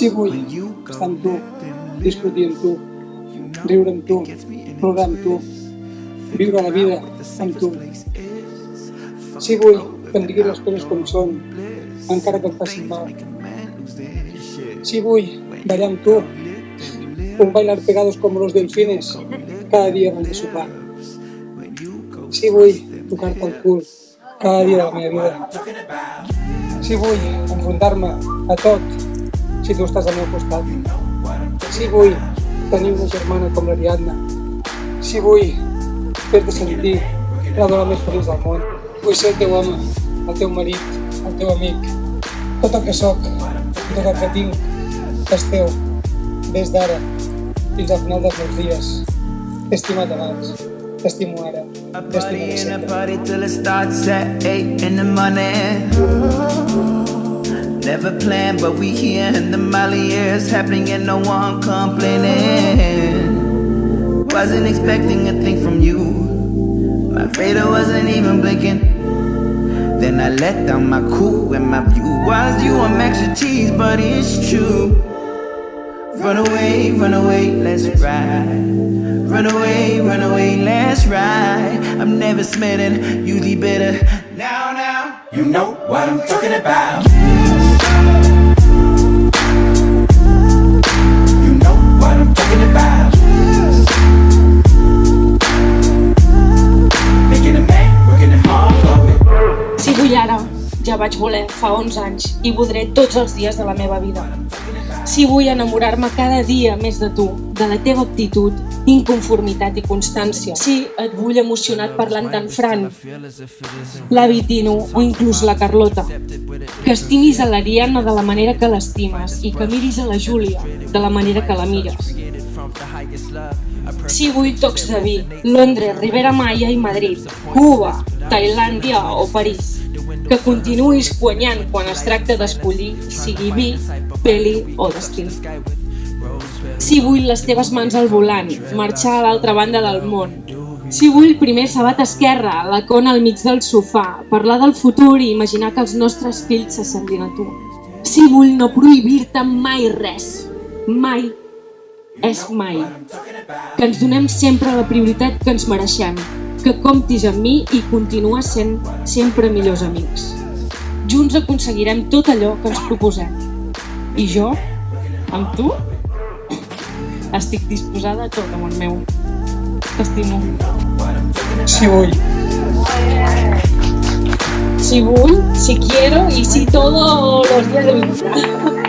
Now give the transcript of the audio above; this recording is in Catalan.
Sí vull estar amb tu, discutir amb tu, riure amb tu, plorar amb tu, viure la vida amb tu. Sí vull que em diguis les coses com són, encara que em facin mal. Sí vull ballar amb tu, un bailar pegados como los delfines cada dia abans de sopar. Sí vull tocar-te el cul cada dia de la meva vida. Sí vull enfrontar-me a tot si tu estàs al meu costat. Sí vull tenir una germana com l'Ariadna. Sí vull fer-te sentir la dona més feliç del món. Vull ser el teu home, el teu marit, el teu amic. Tot el que sóc i tot el que tinc és teu, des d'ara fins al final dels meus dies. T'he estimat abans, t'estimo ara, t'estimaré sempre. Never planned, but we here and the Molly is happening and no one complaining. Wasn't expecting a thing from you. My radar wasn't even blinking. Then I let down my cool and my view was you. I'm extra cheese, but it's true. Run away, let's ride. Run away, let's ride. I'm never smelling, usually better. Now, you know what I'm talking about. You know what I'm talking about. Making a man, working it hard for it. Si vull ara, ja vaig voler fa 11 anys i voldré tots els dies de la meva vida. Si vull enamorar-me cada dia més de tu, de la teva actitud, inconformitat i constància. Si et vull emocionat parlant d'en Fran, l'avi Tino o inclús la Carlota. Que estimis a l'Ariadna de la manera que l'estimes i que miris a la Júlia de la manera que la mires. Si vull tocs de vi, Londres, Ribera Maya i Madrid, Cuba, Tailàndia o París. Que continuïs guanyant quan es tracta d'escollir, sigui vi, peli o destí. Si vull les teves mans al volant, marxar a l'altra banda del món. Si vull primer sabat esquerra, la cona al mig del sofà, parlar del futur i imaginar que els nostres fills s'assemblin a tu. Si vull no prohibir-te mai res, mai és mai. Que ens donem sempre la prioritat que ens mereixem, que comptis amb mi i continuar sent sempre millors amics. Junts aconseguirem tot allò que ens proposem. I jo, amb tu, estic disposada a tot, amor meu. T'estimo. Sí vull. Si vull, si quiero y si todos los días de mi vida.